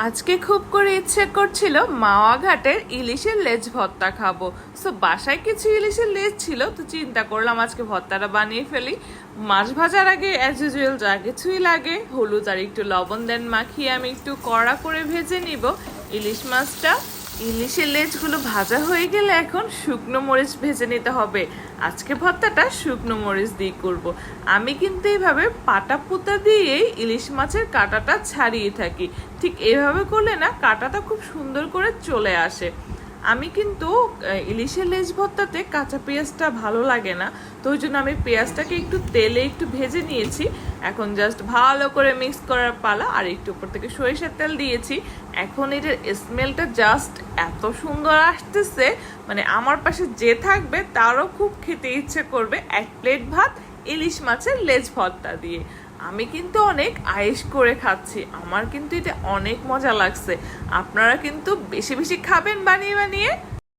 আজকে খুব করে ইচ্ছে করছিল মাওয়া ঘাটের ইলিশের লেজ ভর্তা খাবো। সো বাসায় কিছু ইলিশের লেজ ছিল, তো চিন্তা করলাম আজকে ভর্তাটা বানিয়ে ফেলি। মাছ ভাজার আগে অ্যাজ ইউজুয়াল যা কিছুই লাগে, হলুদ আর একটু লবণ দেন মাখিয়ে আমি একটু কড়া করে ভেজে নিব ইলিশ মাছটা। ইলিশের লেজগুলো ভাজা হয়ে গেলে এখন শুকনো মরিচ ভেজে নিতে হবে। আজকে ভর্তাটা শুকনো মরিচ দিয়ে করব। আমি কিন্তু এইভাবে পাটা পুতা দিয়েই ইলিশ মাছের কাঁটাটা ছাড়িয়ে থাকি। ঠিক এইভাবে করলে না কাঁটাটা খুব সুন্দর করে চলে আসে। আমি কিন্তু ইলিশের লেজ ভর্তাতে কাঁচা পেঁয়াজটা ভালো লাগে না, তো ওই জন্য আমি পেঁয়াজটাকে একটু তেলে একটু ভেজে নিয়েছি। এখন জাস্ট ভালো করে মিক্স করার পালা, আর একটু উপর থেকে সরিষার তেল দিয়েছি। এখন এটার স্মেলটা জাস্ট এত সুন্দর আসতেছে, মানে আমার পাশে যে থাকবে তারও খুব খেতে ইচ্ছে করবে এক প্লেট ভাত ইলিশ মাছের লেজ ভর্তা দিয়ে। আমি কিন্তু অনেক আয়েশ করে খাচ্ছি, আমার কিন্তু এটা অনেক মজা লাগছে। আপনারা কিন্তু বেশি বেশি খাবেন বানিয়ে বানিয়ে।